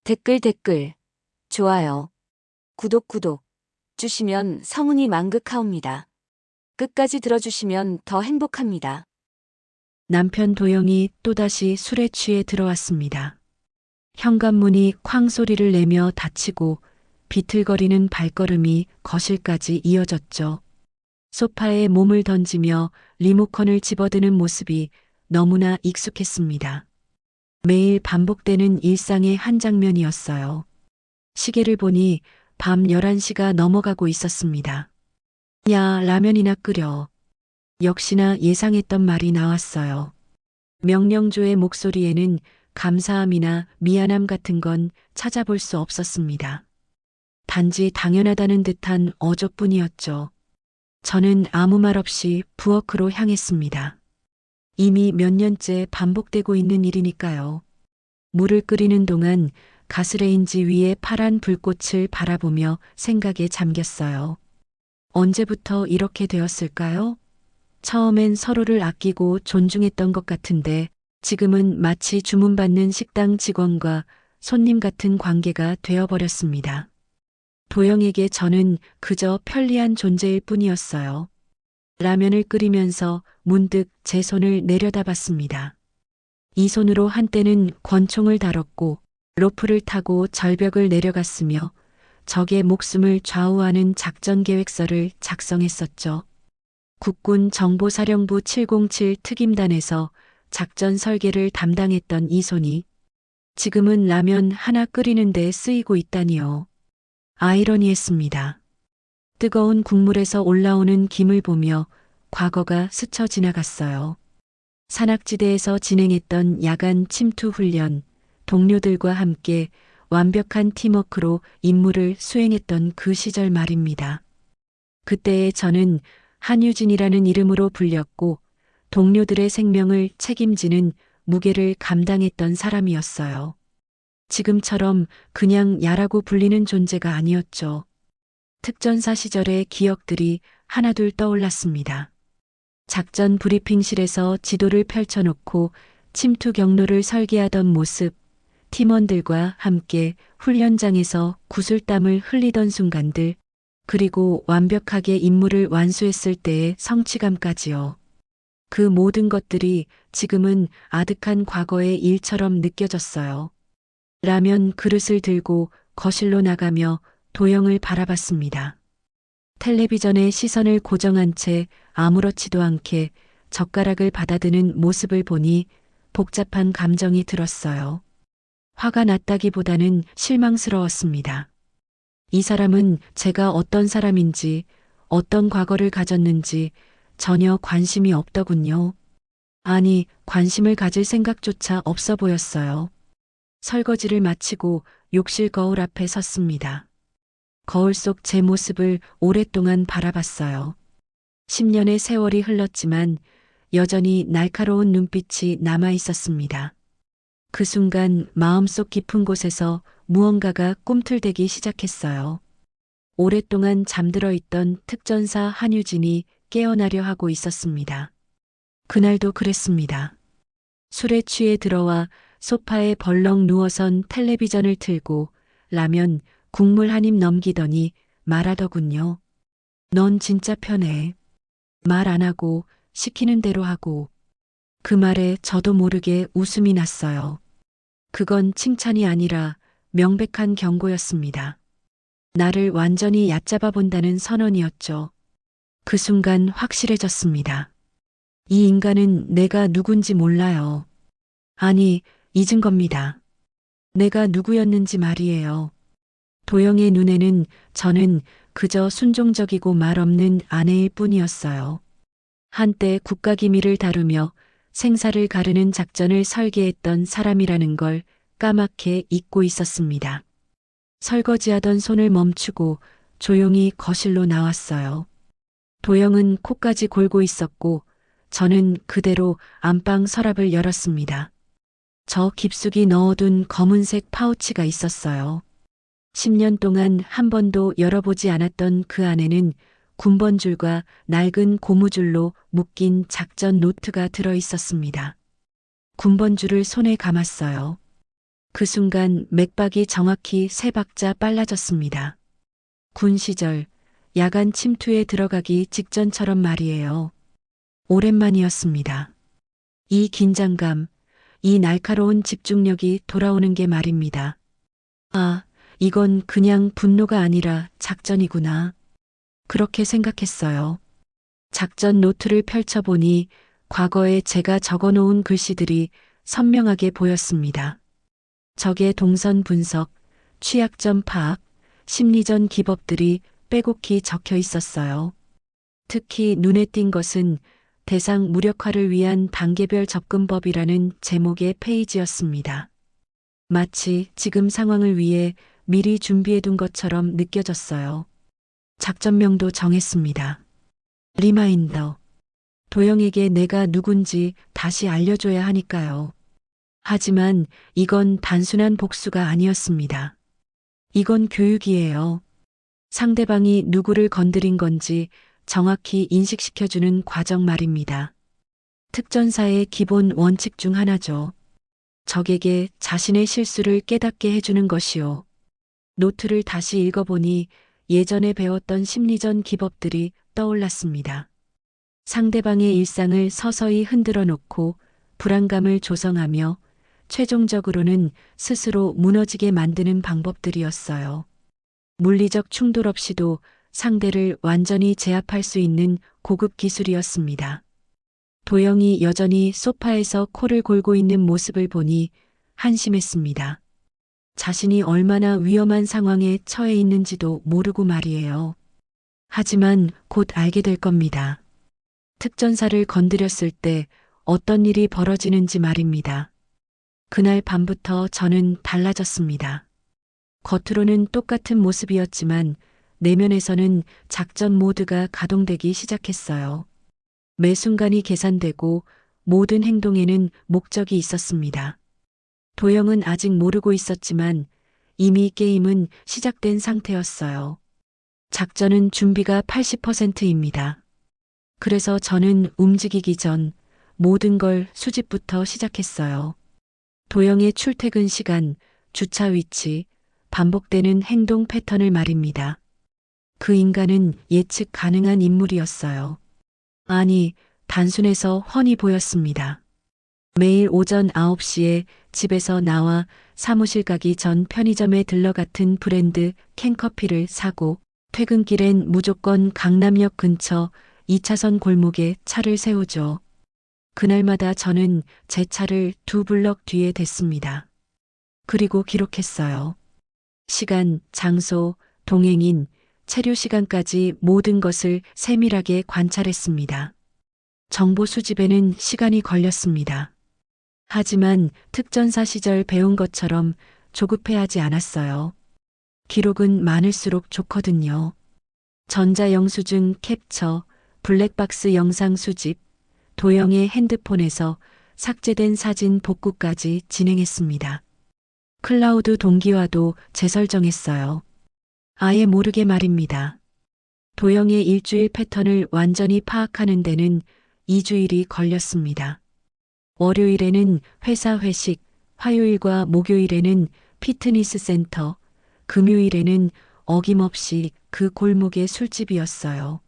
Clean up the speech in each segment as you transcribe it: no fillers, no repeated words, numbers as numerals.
댓글, 좋아요, 구독 주시면 성은이 만극하옵니다. 끝까지 들어주시면 더 행복합니다. 남편 도영이 또다시 술에 취해 들어왔습니다. 현관문이 쾅 소리를 내며 닫히고 비틀거리는 발걸음이 거실까지 이어졌죠. 소파에 몸을 던지며 리모컨을 집어드는 모습이 너무나 익숙했습니다. 매일 반복되는 일상의 한 장면이었어요. 시계를 보니 밤 11시가 넘어가고 있었습니다. 야, 라면이나 끓여. 역시나 예상했던 말이 나왔어요. 명령조의 목소리에는 감사함이나 미안함 같은 건 찾아볼 수 없었습니다. 단지 당연하다는 듯한 어조뿐이었죠. 저는 아무 말 없이 부엌으로 향했습니다. 이미 몇 년째 반복되고 있는 일이니까요. 물을 끓이는 동안 가스레인지 위에 파란 불꽃을 바라보며 생각에 잠겼어요. 언제부터 이렇게 되었을까요? 처음엔 서로를 아끼고 존중했던 것 같은데 지금은 마치 주문받는 식당 직원과 손님 같은 관계가 되어버렸습니다. 도영에게 저는 그저 편리한 존재일 뿐이었어요. 라면을 끓이면서 문득 제 손을 내려다봤습니다. 이 손으로 한때는 권총을 다뤘고 로프를 타고 절벽을 내려갔으며 적의 목숨을 좌우하는 작전 계획서를 작성했었죠. 국군 정보사령부 707 특임단에서 작전 설계를 담당했던 이 손이 지금은 라면 하나 끓이는 데 쓰이고 있다니요. 아이러니했습니다. 뜨거운 국물에서 올라오는 김을 보며 과거가 스쳐 지나갔어요. 산악지대에서 진행했던 야간 침투 훈련, 동료들과 함께 완벽한 팀워크로 임무를 수행했던 그 시절 말입니다. 그때의 저는 한유진이라는 이름으로 불렸고 동료들의 생명을 책임지는 무게를 감당했던 사람이었어요. 지금처럼 그냥 야라고 불리는 존재가 아니었죠. 특전사 시절의 기억들이 하나둘 떠올랐습니다. 작전 브리핑실에서 지도를 펼쳐놓고 침투 경로를 설계하던 모습, 팀원들과 함께 훈련장에서 구슬땀을 흘리던 순간들, 그리고 완벽하게 임무를 완수했을 때의 성취감까지요. 그 모든 것들이 지금은 아득한 과거의 일처럼 느껴졌어요. 라면 그릇을 들고 거실로 나가며 도영을 바라봤습니다. 텔레비전에 시선을 고정한 채 아무렇지도 않게 젓가락을 받아드는 모습을 보니 복잡한 감정이 들었어요. 화가 났다기보다는 실망스러웠습니다. 이 사람은 제가 어떤 사람인지, 어떤 과거를 가졌는지 전혀 관심이 없더군요. 아니, 관심을 가질 생각조차 없어 보였어요. 설거지를 마치고 욕실 거울 앞에 섰습니다. 거울 속 제 모습을 오랫동안 바라봤어요. 10년의 세월이 흘렀지만 여전히 날카로운 눈빛이 남아 있었습니다. 그 순간 마음속 깊은 곳에서 무언가가 꿈틀대기 시작했어요. 오랫동안 잠들어 있던 특전사 한유진이 깨어나려 하고 있었습니다. 그날도 그랬습니다. 술에 취해 들어와 소파에 벌렁 누워선 텔레비전을 틀고 라면 국물 한 입 넘기더니 말하더군요. 넌 진짜 편해. 말 안 하고 시키는 대로 하고. 그 말에 저도 모르게 웃음이 났어요. 그건 칭찬이 아니라 명백한 경고였습니다. 나를 완전히 얕잡아 본다는 선언이었죠. 그 순간 확실해졌습니다. 이 인간은 내가 누군지 몰라요. 아니, 잊은 겁니다. 내가 누구였는지 말이에요. 도영의 눈에는 저는 그저 순종적이고 말없는 아내일 뿐이었어요. 한때 국가기밀을 다루며 생사를 가르는 작전을 설계했던 사람이라는 걸 까맣게 잊고 있었습니다. 설거지하던 손을 멈추고 조용히 거실로 나왔어요. 도영은 코까지 골고 있었고 저는 그대로 안방 서랍을 열었습니다. 저 깊숙이 넣어둔 검은색 파우치가 있었어요. 10년 동안 한 번도 열어보지 않았던 그 안에는 군번줄과 낡은 고무줄로 묶인 작전 노트가 들어 있었습니다. 군번줄을 손에 감았어요. 그 순간 맥박이 정확히 3박자 빨라졌습니다. 군 시절 야간 침투에 들어가기 직전처럼 말이에요. 오랜만이었습니다. 이 긴장감, 이 날카로운 집중력이 돌아오는 게 말입니다. 아, 이건 그냥 분노가 아니라 작전이구나. 그렇게 생각했어요. 작전 노트를 펼쳐보니 과거에 제가 적어놓은 글씨들이 선명하게 보였습니다. 적의 동선 분석, 취약점 파악, 심리전 기법들이 빼곡히 적혀 있었어요. 특히 눈에 띈 것은 대상 무력화를 위한 단계별 접근법이라는 제목의 페이지였습니다. 마치 지금 상황을 위해 미리 준비해둔 것처럼 느껴졌어요. 작전명도 정했습니다. 리마인더. 도영에게 내가 누군지 다시 알려줘야 하니까요. 하지만 이건 단순한 복수가 아니었습니다. 이건 교육이에요. 상대방이 누구를 건드린 건지 정확히 인식시켜주는 과정 말입니다. 특전사의 기본 원칙 중 하나죠. 적에게 자신의 실수를 깨닫게 해주는 것이요. 노트를 다시 읽어보니 예전에 배웠던 심리전 기법들이 떠올랐습니다. 상대방의 일상을 서서히 흔들어 놓고 불안감을 조성하며 최종적으로는 스스로 무너지게 만드는 방법들이었어요. 물리적 충돌 없이도 상대를 완전히 제압할 수 있는 고급 기술이었습니다. 도영이 여전히 소파에서 코를 골고 있는 모습을 보니 한심했습니다. 자신이 얼마나 위험한 상황에 처해 있는지도 모르고 말이에요. 하지만 곧 알게 될 겁니다. 특전사를 건드렸을 때 어떤 일이 벌어지는지 말입니다. 그날 밤부터 저는 달라졌습니다. 겉으로는 똑같은 모습이었지만 내면에서는 작전 모드가 가동되기 시작했어요. 매 순간이 계산되고 모든 행동에는 목적이 있었습니다. 도영은 아직 모르고 있었지만 이미 게임은 시작된 상태였어요. 작전은 준비가 80%입니다. 그래서 저는 움직이기 전 모든 걸 수집부터 시작했어요. 도영의 출퇴근 시간, 주차 위치, 반복되는 행동 패턴을 말입니다. 그 인간은 예측 가능한 인물이었어요. 아니, 단순해서 훤히 보였습니다. 매일 오전 9시에 집에서 나와 사무실 가기 전 편의점에 들러 같은 브랜드 캔커피를 사고 퇴근길엔 무조건 강남역 근처 2차선 골목에 차를 세우죠. 그날마다 저는 제 차를 2블럭 뒤에 댔습니다. 그리고 기록했어요. 시간, 장소, 동행인, 체류 시간까지 모든 것을 세밀하게 관찰했습니다. 정보 수집에는 시간이 걸렸습니다. 하지만 특전사 시절 배운 것처럼 조급해하지 않았어요. 기록은 많을수록 좋거든요. 전자영수증 캡처, 블랙박스 영상 수집, 도영의 핸드폰에서 삭제된 사진 복구까지 진행했습니다. 클라우드 동기화도 재설정했어요. 아예 모르게 말입니다. 도영의 일주일 패턴을 완전히 파악하는 데는 2주일이 걸렸습니다. 월요일에는 회사 회식, 화요일과 목요일에는 피트니스 센터, 금요일에는 어김없이 그 골목의 술집이었어요.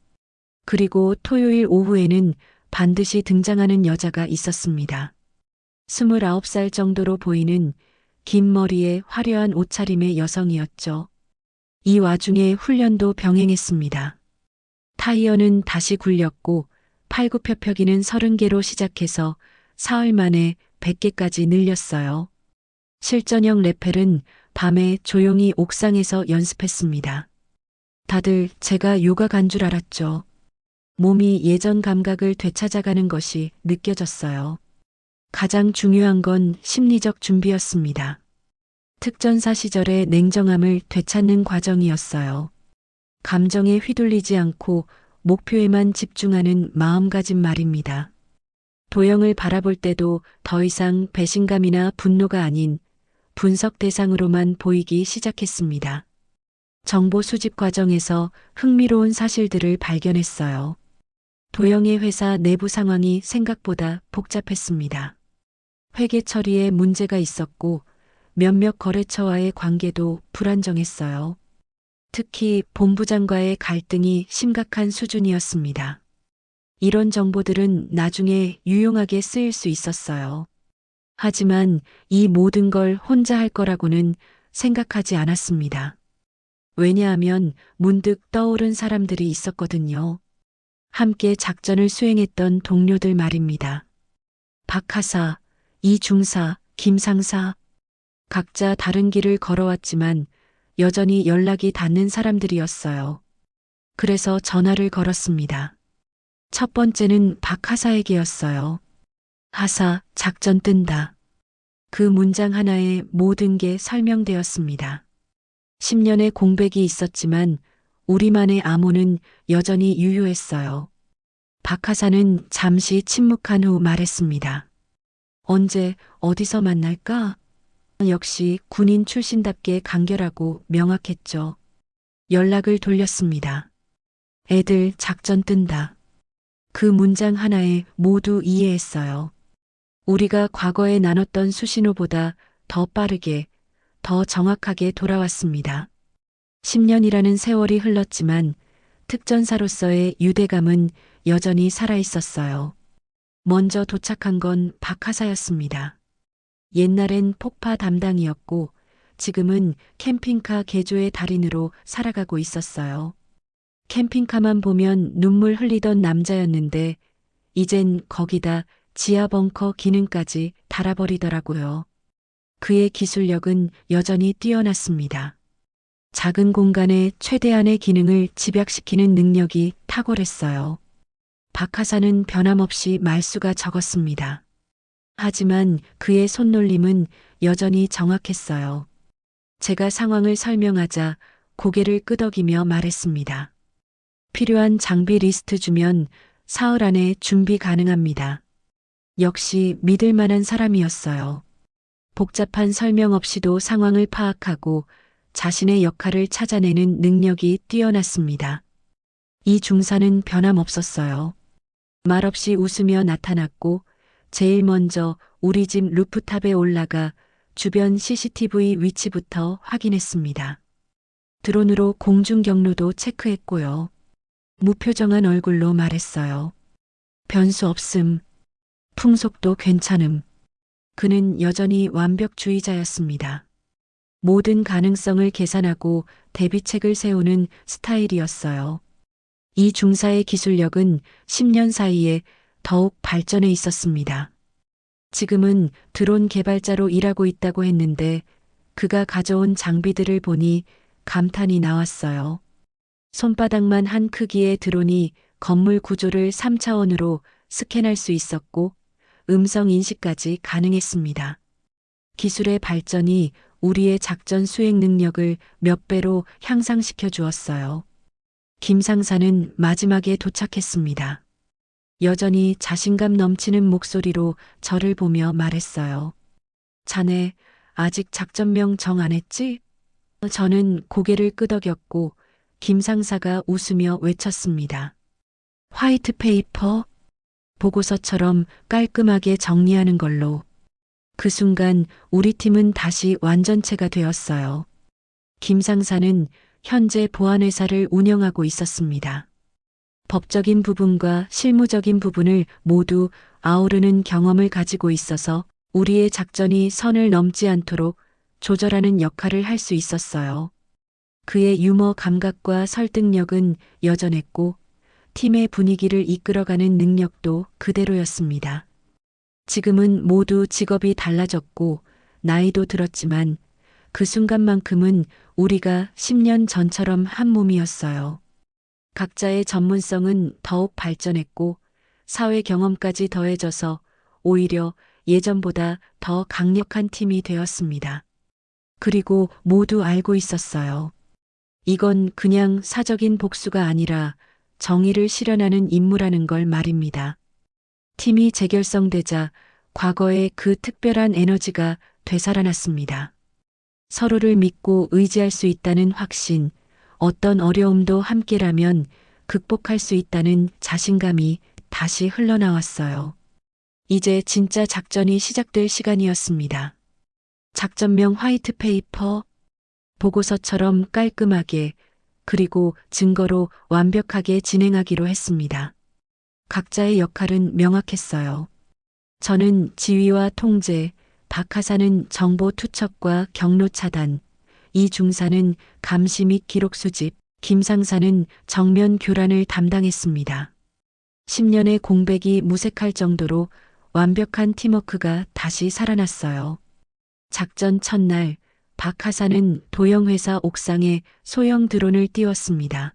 그리고 토요일 오후에는 반드시 등장하는 여자가 있었습니다. 29살 정도로 보이는 긴 머리에 화려한 옷차림의 여성이었죠. 이 와중에 훈련도 병행했습니다. 타이어는 다시 굴렸고 팔굽혀펴기는 30개로 시작해서 사흘 만에 100개까지 늘렸어요. 실전형 레펠은 밤에 조용히 옥상에서 연습했습니다. 다들 제가 요가 간 줄 알았죠. 몸이 예전 감각을 되찾아가는 것이 느껴졌어요. 가장 중요한 건 심리적 준비였습니다. 특전사 시절의 냉정함을 되찾는 과정이었어요. 감정에 휘둘리지 않고 목표에만 집중하는 마음가짐 말입니다. 도영을 바라볼 때도 더 이상 배신감이나 분노가 아닌 분석 대상으로만 보이기 시작했습니다. 정보 수집 과정에서 흥미로운 사실들을 발견했어요. 도영의 회사 내부 상황이 생각보다 복잡했습니다. 회계 처리에 문제가 있었고 몇몇 거래처와의 관계도 불안정했어요. 특히 본부장과의 갈등이 심각한 수준이었습니다. 이런 정보들은 나중에 유용하게 쓰일 수 있었어요. 하지만 이 모든 걸 혼자 할 거라고는 생각하지 않았습니다. 왜냐하면 문득 떠오른 사람들이 있었거든요. 함께 작전을 수행했던 동료들 말입니다. 박 하사, 이 중사, 김 상사. 각자 다른 길을 걸어왔지만 여전히 연락이 닿는 사람들이었어요. 그래서 전화를 걸었습니다. 첫 번째는 박 하사에게였어요. 하사, 작전 뜬다. 그 문장 하나에 모든 게 설명되었습니다. 10년의 공백이 있었지만 우리만의 암호는 여전히 유효했어요. 박 하사는 잠시 침묵한 후 말했습니다. 언제, 어디서 만날까? 역시 군인 출신답게 간결하고 명확했죠. 연락을 돌렸습니다. 애들 작전 뜬다. 그 문장 하나에 모두 이해했어요. 우리가 과거에 나눴던 수신호보다 더 빠르게, 더 정확하게 돌아왔습니다. 10년이라는 세월이 흘렀지만 특전사로서의 유대감은 여전히 살아있었어요. 먼저 도착한 건 박하사였습니다. 옛날엔 폭파 담당이었고 지금은 캠핑카 개조의 달인으로 살아가고 있었어요. 캠핑카만 보면 눈물 흘리던 남자였는데 이젠 거기다 지하 벙커 기능까지 달아버리더라고요. 그의 기술력은 여전히 뛰어났습니다. 작은 공간에 최대한의 기능을 집약시키는 능력이 탁월했어요. 박하사는 변함없이 말수가 적었습니다. 하지만 그의 손놀림은 여전히 정확했어요. 제가 상황을 설명하자 고개를 끄덕이며 말했습니다. 필요한 장비 리스트 주면 사흘 안에 준비 가능합니다. 역시 믿을 만한 사람이었어요. 복잡한 설명 없이도 상황을 파악하고 자신의 역할을 찾아내는 능력이 뛰어났습니다. 이 중사는 변함없었어요. 말없이 웃으며 나타났고 제일 먼저 우리 집 루프탑에 올라가 주변 CCTV 위치부터 확인했습니다. 드론으로 공중 경로도 체크했고요. 무표정한 얼굴로 말했어요. 변수 없음. 풍속도 괜찮음. 그는 여전히 완벽주의자였습니다. 모든 가능성을 계산하고 대비책을 세우는 스타일이었어요. 이 중사의 기술력은 10년 사이에 더욱 발전해 있었습니다. 지금은 드론 개발자로 일하고 있다고 했는데 그가 가져온 장비들을 보니 감탄이 나왔어요. 손바닥만 한 크기의 드론이 건물 구조를 3차원으로 스캔할 수 있었고 음성 인식까지 가능했습니다. 기술의 발전이 우리의 작전 수행 능력을 몇 배로 향상시켜 주었어요. 김 상사는 마지막에 도착했습니다. 여전히 자신감 넘치는 목소리로 저를 보며 말했어요. 자네 아직 작전명 정 안 했지? 저는 고개를 끄덕였고 김 상사가 웃으며 외쳤습니다. 화이트 페이퍼? 보고서처럼 깔끔하게 정리하는 걸로. 그 순간 우리 팀은 다시 완전체가 되었어요. 김 상사는 현재 보안회사를 운영하고 있었습니다. 법적인 부분과 실무적인 부분을 모두 아우르는 경험을 가지고 있어서 우리의 작전이 선을 넘지 않도록 조절하는 역할을 할 수 있었어요. 그의 유머 감각과 설득력은 여전했고 팀의 분위기를 이끌어가는 능력도 그대로였습니다. 지금은 모두 직업이 달라졌고 나이도 들었지만 그 순간만큼은 우리가 10년 전처럼 한 몸이었어요. 각자의 전문성은 더욱 발전했고 사회 경험까지 더해져서 오히려 예전보다 더 강력한 팀이 되었습니다. 그리고 모두 알고 있었어요. 이건 그냥 사적인 복수가 아니라 정의를 실현하는 임무라는 걸 말입니다. 팀이 재결성되자 과거의 그 특별한 에너지가 되살아났습니다. 서로를 믿고 의지할 수 있다는 확신, 어떤 어려움도 함께라면 극복할 수 있다는 자신감이 다시 흘러나왔어요. 이제 진짜 작전이 시작될 시간이었습니다. 작전명 화이트 페이퍼, 보고서처럼 깔끔하게 그리고 증거로 완벽하게 진행하기로 했습니다. 각자의 역할은 명확했어요. 저는 지휘와 통제, 박하사는 정보 투척과 경로 차단, 이 중사는 감시 및 기록 수집, 김 상사는 정면 교란을 담당했습니다. 10년의 공백이 무색할 정도로 완벽한 팀워크가 다시 살아났어요. 작전 첫날, 박하사는 도영회사 옥상에 소형 드론을 띄웠습니다.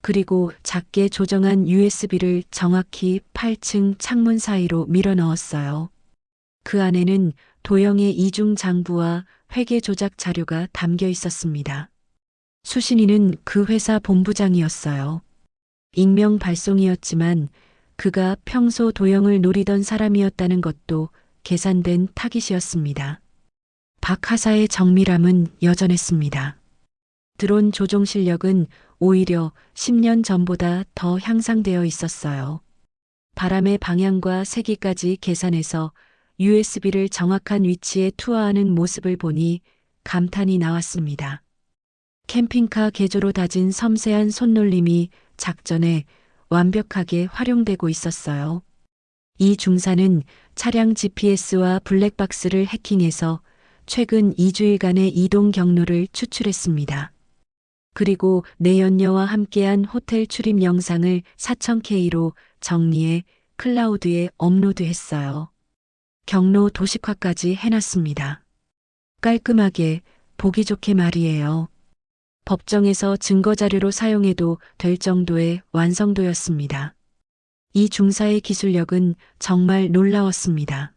그리고 작게 조정한 USB를 정확히 8층 창문 사이로 밀어 넣었어요. 그 안에는 도영의 이중 장부와 회계 조작 자료가 담겨 있었습니다. 수신이는 그 회사 본부장이었어요. 익명 발송이었지만 그가 평소 도영을 노리던 사람이었다는 것도 계산된 타깃이었습니다. 박하사의 정밀함은 여전했습니다. 드론 조종 실력은 오히려 10년 전보다 더 향상되어 있었어요. 바람의 방향과 세기까지 계산해서 USB를 정확한 위치에 투하하는 모습을 보니 감탄이 나왔습니다. 캠핑카 개조로 다진 섬세한 손놀림이 작전에 완벽하게 활용되고 있었어요. 이 중사는 차량 GPS와 블랙박스를 해킹해서 최근 2주일간의 이동 경로를 추출했습니다. 그리고 내연녀와 함께한 호텔 출입 영상을 4000K로 정리해 클라우드에 업로드했어요. 경로 도식화까지 해놨습니다. 깔끔하게 보기 좋게 말이에요. 법정에서 증거자료로 사용해도 될 정도의 완성도였습니다. 이 중사의 기술력은 정말 놀라웠습니다.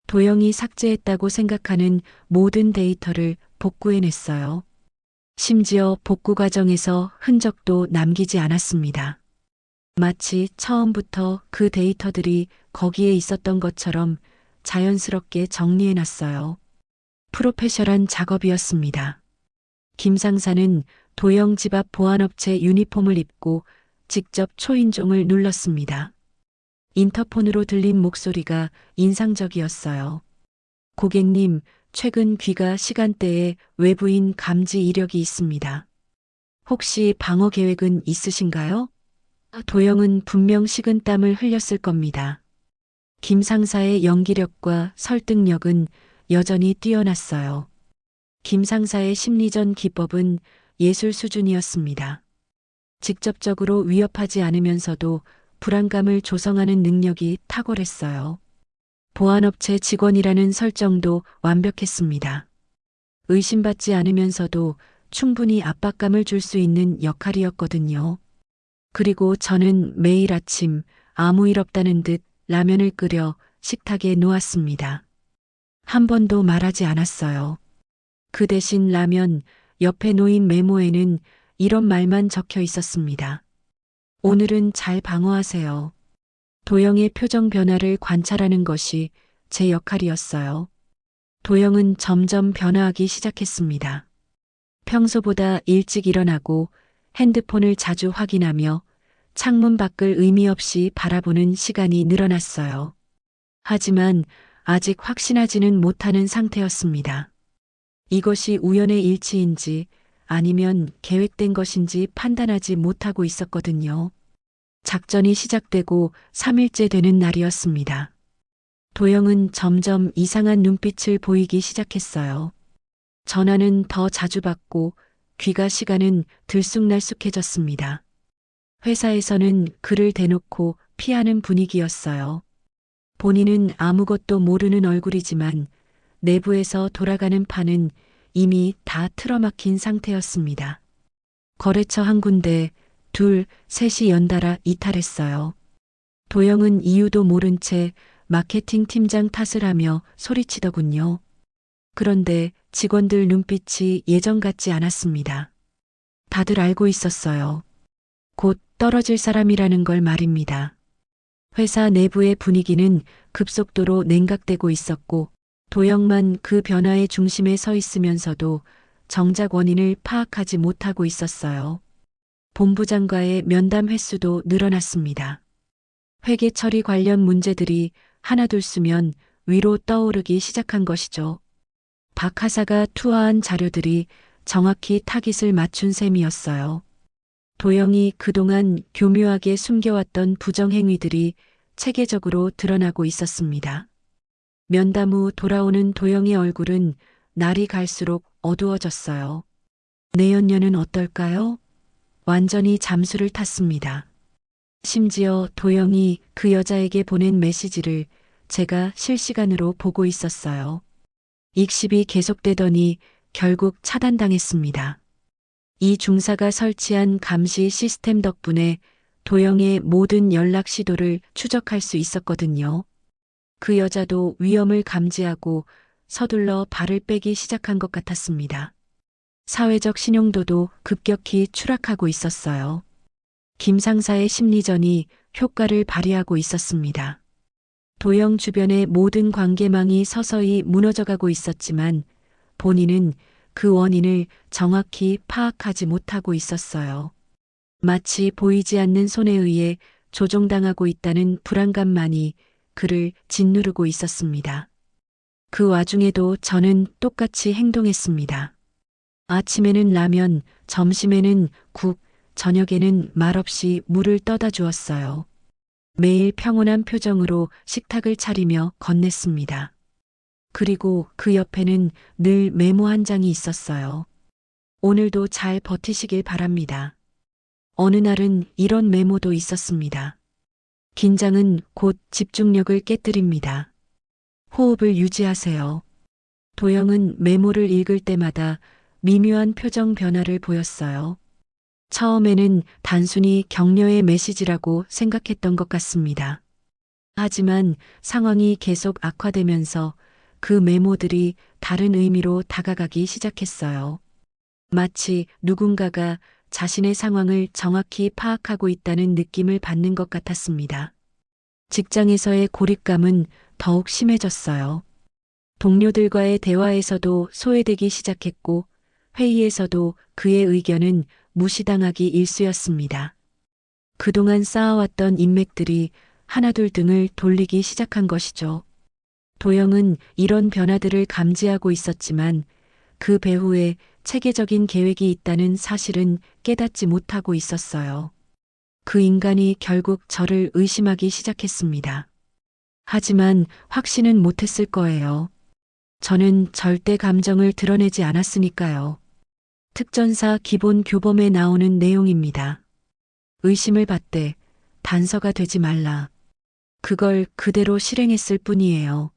도영이 삭제했다고 생각하는 모든 데이터를 복구해냈어요. 심지어 복구 과정에서 흔적도 남기지 않았습니다. 마치 처음부터 그 데이터들이 거기에 있었던 것처럼 자연스럽게 정리해놨어요. 프로페셔널한 작업이었습니다. 김 상사는 도영 집 앞 보안업체 유니폼을 입고 직접 초인종을 눌렀습니다. 인터폰으로 들린 목소리가 인상적이었어요. 고객님, 최근 귀가 시간대에 외부인 감지 이력이 있습니다. 혹시 방어 계획은 있으신가요? 도영은 분명 식은땀을 흘렸을 겁니다. 김 상사의 연기력과 설득력은 여전히 뛰어났어요. 김 상사의 심리전 기법은 예술 수준이었습니다. 직접적으로 위협하지 않으면서도 불안감을 조성하는 능력이 탁월했어요. 보안업체 직원이라는 설정도 완벽했습니다. 의심받지 않으면서도 충분히 압박감을 줄 수 있는 역할이었거든요. 그리고 저는 매일 아침 아무 일 없다는 듯 라면을 끓여 식탁에 놓았습니다. 한 번도 말하지 않았어요. 그 대신 라면 옆에 놓인 메모에는 이런 말만 적혀 있었습니다. 오늘은 잘 방어하세요. 도영의 표정 변화를 관찰하는 것이 제 역할이었어요. 도영은 점점 변화하기 시작했습니다. 평소보다 일찍 일어나고 핸드폰을 자주 확인하며 창문 밖을 의미 없이 바라보는 시간이 늘어났어요. 하지만 아직 확신하지는 못하는 상태였습니다. 이것이 우연의 일치인지 아니면 계획된 것인지 판단하지 못하고 있었거든요. 작전이 시작되고 3일째 되는 날이었습니다. 도영은 점점 이상한 눈빛을 보이기 시작했어요. 전화는 더 자주 받고 귀가 시간은 들쑥날쑥해졌습니다. 회사에서는 그를 대놓고 피하는 분위기였어요. 본인은 아무것도 모르는 얼굴이지만 내부에서 돌아가는 판은 이미 다 틀어막힌 상태였습니다. 거래처 한 군데, 둘, 셋이 연달아 이탈했어요. 도영은 이유도 모른 채 마케팅 팀장 탓을 하며 소리치더군요. 그런데 직원들 눈빛이 예전 같지 않았습니다. 다들 알고 있었어요. 곧 떨어질 사람이라는 걸 말입니다. 회사 내부의 분위기는 급속도로 냉각되고 있었고 도영만 그 변화의 중심에 서 있으면서도 정작 원인을 파악하지 못하고 있었어요. 본부장과의 면담 횟수도 늘어났습니다. 회계 처리 관련 문제들이 하나둘 수면 위로 떠오르기 시작한 것이죠. 박 하사가 투하한 자료들이 정확히 타깃을 맞춘 셈이었어요. 도영이 그동안 교묘하게 숨겨왔던 부정행위들이 체계적으로 드러나고 있었습니다. 면담 후 돌아오는 도영의 얼굴은 날이 갈수록 어두워졌어요. 내연녀는 어떨까요? 완전히 잠수를 탔습니다. 심지어 도영이 그 여자에게 보낸 메시지를 제가 실시간으로 보고 있었어요. 익십이 계속되더니 결국 차단당했습니다. 이 중사가 설치한 감시 시스템 덕분에 도영의 모든 연락 시도를 추적할 수 있었거든요. 그 여자도 위험을 감지하고 서둘러 발을 빼기 시작한 것 같았습니다. 사회적 신용도도 급격히 추락하고 있었어요. 김 상사의 심리전이 효과를 발휘하고 있었습니다. 도영 주변의 모든 관계망이 서서히 무너져가고 있었지만 본인은 그 원인을 정확히 파악하지 못하고 있었어요. 마치 보이지 않는 손에 의해 조종당하고 있다는 불안감만이 그를 짓누르고 있었습니다. 그 와중에도 저는 똑같이 행동했습니다. 아침에는 라면, 점심에는 국, 저녁에는 말없이 물을 떠다 주었어요. 매일 평온한 표정으로 식탁을 차리며 건넸습니다. 그리고 그 옆에는 늘 메모 한 장이 있었어요. 오늘도 잘 버티시길 바랍니다. 어느 날은 이런 메모도 있었습니다. 긴장은 곧 집중력을 깨뜨립니다. 호흡을 유지하세요. 도영은 메모를 읽을 때마다 미묘한 표정 변화를 보였어요. 처음에는 단순히 격려의 메시지라고 생각했던 것 같습니다. 하지만 상황이 계속 악화되면서 그 메모들이 다른 의미로 다가가기 시작했어요. 마치 누군가가 자신의 상황을 정확히 파악하고 있다는 느낌을 받는 것 같았습니다. 직장에서의 고립감은 더욱 심해졌어요. 동료들과의 대화에서도 소외되기 시작했고 회의에서도 그의 의견은 무시당하기 일쑤였습니다. 그동안 쌓아왔던 인맥들이 하나둘 등을 돌리기 시작한 것이죠. 도영은 이런 변화들을 감지하고 있었지만 그 배후에 체계적인 계획이 있다는 사실은 깨닫지 못하고 있었어요. 그 인간이 결국 저를 의심하기 시작했습니다. 하지만 확신은 못했을 거예요. 저는 절대 감정을 드러내지 않았으니까요. 특전사 기본 교범에 나오는 내용입니다. 의심을 받되 단서가 되지 말라. 그걸 그대로 실행했을 뿐이에요.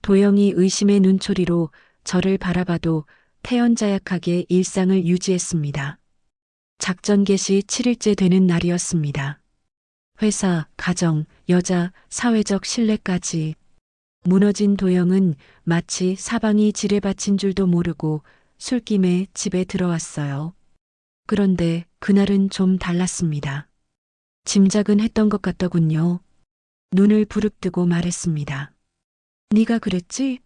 도영이 의심의 눈초리로 저를 바라봐도 태연자약하게 일상을 유지했습니다. 작전 개시 7일째 되는 날이었습니다. 회사, 가정, 여자, 사회적 신뢰까지 무너진 도영은 마치 사방이 지뢰밭인 줄도 모르고 술김에 집에 들어왔어요. 그런데 그날은 좀 달랐습니다. 짐작은 했던 것 같더군요. 눈을 부릅뜨고 말했습니다. 네가 그랬지?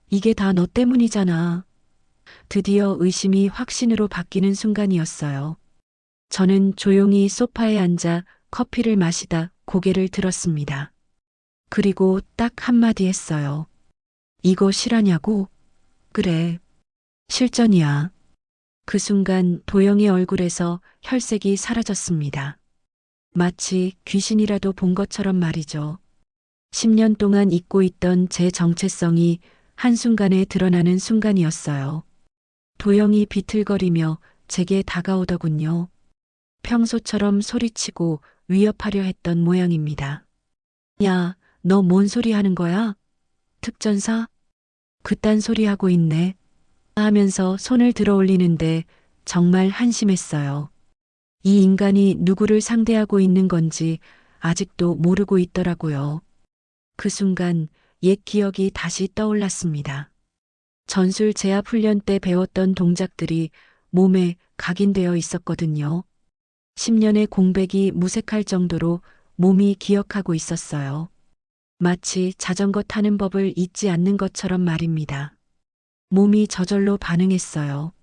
이게 다 너 때문이잖아. 드디어 의심이 확신으로 바뀌는 순간이었어요. 저는 조용히 소파에 앉아 커피를 마시다 고개를 들었습니다. 그리고 딱 한마디 했어요. 이거 실화냐고? 그래. 실전이야. 그 순간 도영의 얼굴에서 혈색이 사라졌습니다. 마치 귀신이라도 본 것처럼 말이죠. 10년 동안 잊고 있던 제 정체성이 한순간에 드러나는 순간이었어요. 도영이 비틀거리며 제게 다가오더군요. 평소처럼 소리치고 위협하려 했던 모양입니다. 야, 너 뭔 소리 하는 거야? 특전사? 그딴 소리 하고 있네. 하면서 손을 들어 올리는데 정말 한심했어요. 이 인간이 누구를 상대하고 있는 건지 아직도 모르고 있더라고요. 그 순간 옛 기억이 다시 떠올랐습니다. 전술 제압 훈련 때 배웠던 동작들이 몸에 각인되어 있었거든요. 10년의 공백이 무색할 정도로 몸이 기억하고 있었어요. 마치 자전거 타는 법을 잊지 않는 것처럼 말입니다. 몸이 저절로 반응했어요.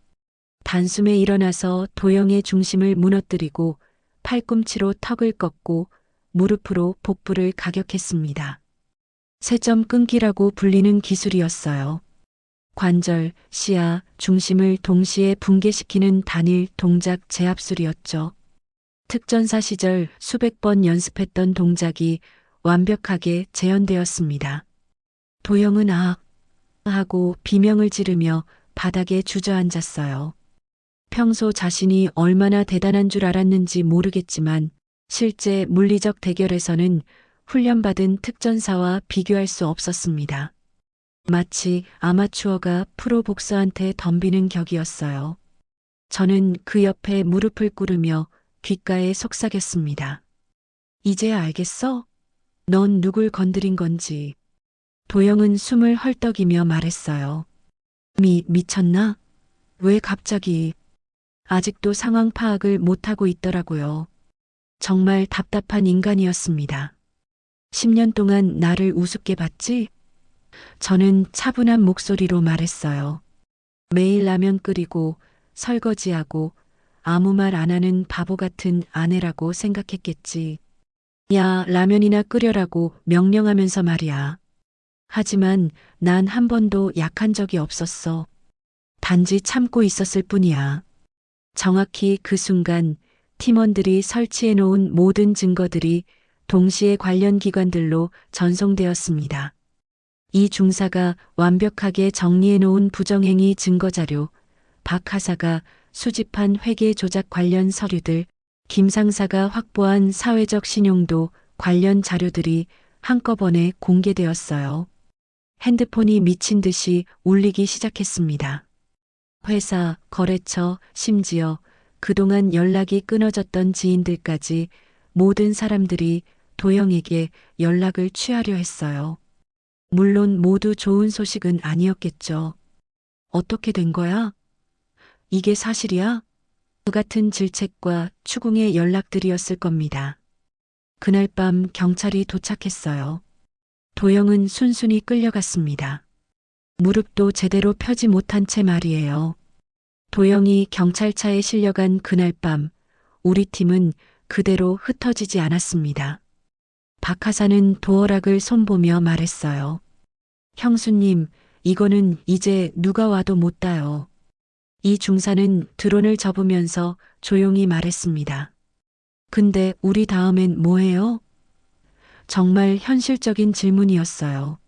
단숨에 일어나서 도영의 중심을 무너뜨리고 팔꿈치로 턱을 꺾고 무릎으로 복부를 가격했습니다. 세점 끊기라고 불리는 기술이었어요. 관절, 시야, 중심을 동시에 붕괴시키는 단일 동작 제압술이었죠. 특전사 시절 수백 번 연습했던 동작이 완벽하게 재현되었습니다. 도영은 아 하고 비명을 지르며 바닥에 주저앉았어요. 평소 자신이 얼마나 대단한 줄 알았는지 모르겠지만 실제 물리적 대결에서는 훈련받은 특전사와 비교할 수 없었습니다. 마치 아마추어가 프로 복서한테 덤비는 격이었어요. 저는 그 옆에 무릎을 꿇으며 귓가에 속삭였습니다. 이제야 알겠어? 넌 누굴 건드린 건지. 도영은 숨을 헐떡이며 말했어요. 미쳤나? 왜 갑자기? 아직도 상황 파악을 못하고 있더라고요. 정말 답답한 인간이었습니다. 10년 동안 나를 우습게 봤지? 저는 차분한 목소리로 말했어요. 매일 라면 끓이고 설거지하고 아무 말 안 하는 바보 같은 아내라고 생각했겠지. 야, 라면이나 끓여라고 명령하면서 말이야. 하지만 난 한 번도 약한 적이 없었어. 단지 참고 있었을 뿐이야. 정확히 그 순간 팀원들이 설치해 놓은 모든 증거들이 동시에 관련 기관들로 전송되었습니다. 이 중사가 완벽하게 정리해 놓은 부정행위 증거자료, 박 하사가 수집한 회계 조작 관련 서류들, 김 상사가 확보한 사회적 신용도 관련 자료들이 한꺼번에 공개되었어요. 핸드폰이 미친 듯이 울리기 시작했습니다. 회사, 거래처, 심지어 그동안 연락이 끊어졌던 지인들까지 모든 사람들이 도영에게 연락을 취하려 했어요. 물론 모두 좋은 소식은 아니었겠죠. 어떻게 된 거야? 이게 사실이야? 그 같은 질책과 추궁의 연락들이었을 겁니다. 그날 밤 경찰이 도착했어요. 도영은 순순히 끌려갔습니다. 무릎도 제대로 펴지 못한 채 말이에요. 도영이 경찰차에 실려간 그날 밤 우리 팀은 그대로 흩어지지 않았습니다. 박 하사는 도어락을 손보며 말했어요. 형수님, 이거는 이제 누가 와도 못 따요. 이 중사는 드론을 접으면서 조용히 말했습니다. 근데 우리 다음엔 뭐해요? 정말 현실적인 질문이었어요.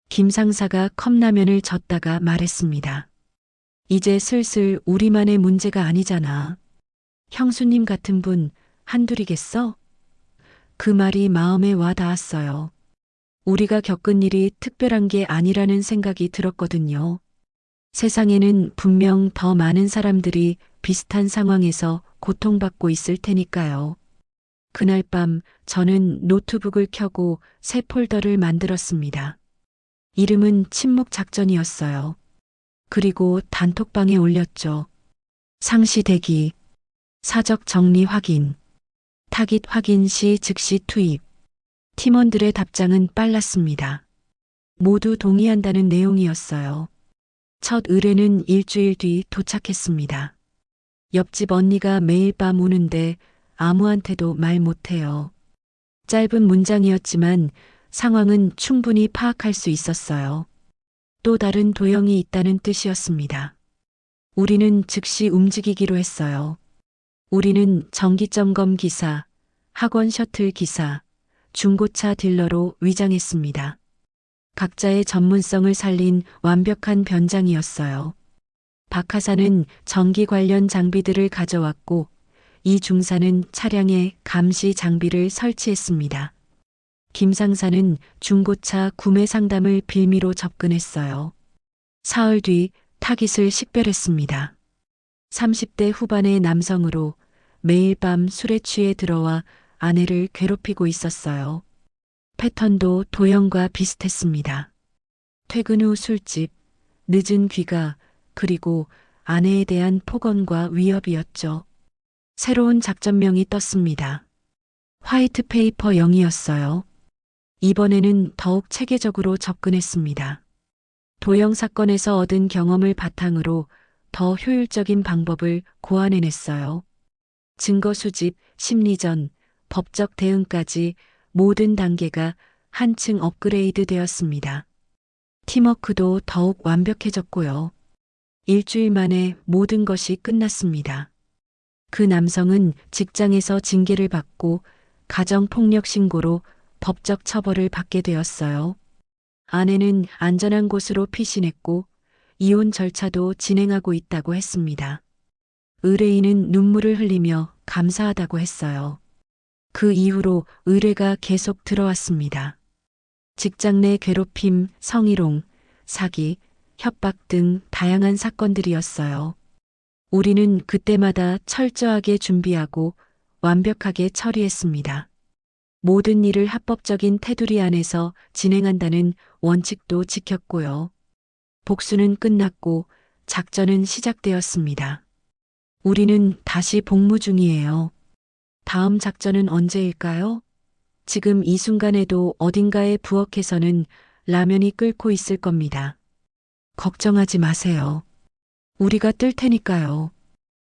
김 상사가 컵라면을 젓다가 말했습니다. 이제 슬슬 우리만의 문제가 아니잖아. 형수님 같은 분 한둘이겠어? 그 말이 마음에 와 닿았어요. 우리가 겪은 일이 특별한 게 아니라는 생각이 들었거든요. 세상에는 분명 더 많은 사람들이 비슷한 상황에서 고통받고 있을 테니까요. 그날 밤 저는 노트북을 켜고 새 폴더를 만들었습니다. 이름은 침묵 작전이었어요. 그리고 단톡방에 올렸죠. 상시 대기, 사적 정리 확인, 타깃 확인 시 즉시 투입. 팀원들의 답장은 빨랐습니다. 모두 동의한다는 내용이었어요. 첫 의뢰는 일주일 뒤 도착했습니다. 옆집 언니가 매일 밤 우는데 아무한테도 말 못해요. 짧은 문장이었지만 상황은 충분히 파악할 수 있었어요. 또 다른 도형이 있다는 뜻이었습니다. 우리는 즉시 움직이기로 했어요. 우리는 정기점검 기사, 학원 셔틀 기사, 중고차 딜러로 위장했습니다. 각자의 전문성을 살린 완벽한 변장이었어요. 박 하사는 전기 관련 장비들을 가져왔고 이 중사는 차량에 감시 장비를 설치했습니다. 김 상사는 중고차 구매 상담을 빌미로 접근했어요. 사흘 뒤 타깃을 식별했습니다. 30대 후반의 남성으로 매일 밤 술에 취해 들어와 아내를 괴롭히고 있었어요. 패턴도 도형과 비슷했습니다. 퇴근 후 술집, 늦은 귀가, 그리고 아내에 대한 폭언과 위협이었죠. 새로운 작전명이 떴습니다. 화이트 페이퍼 0이었어요. 이번에는 더욱 체계적으로 접근했습니다. 도형 사건에서 얻은 경험을 바탕으로 더 효율적인 방법을 고안해냈어요. 증거 수집, 심리전, 법적 대응까지 모든 단계가 한층 업그레이드 되었습니다. 팀워크도 더욱 완벽해졌고요. 일주일 만에 모든 것이 끝났습니다. 그 남성은 직장에서 징계를 받고 가정폭력 신고로 법적 처벌을 받게 되었어요. 아내는 안전한 곳으로 피신했고 이혼 절차도 진행하고 있다고 했습니다. 의뢰인은 눈물을 흘리며 감사하다고 했어요. 그 이후로 의뢰가 계속 들어왔습니다. 직장 내 괴롭힘, 성희롱, 사기, 협박 등 다양한 사건들이었어요. 우리는 그때마다 철저하게 준비하고 완벽하게 처리했습니다. 모든 일을 합법적인 테두리 안에서 진행한다는 원칙도 지켰고요. 복수는 끝났고 작전은 시작되었습니다. 우리는 다시 복무 중이에요. 다음 작전은 언제일까요? 지금 이 순간에도 어딘가의 부엌에서는 라면이 끓고 있을 겁니다. 걱정하지 마세요. 우리가 뜰 테니까요.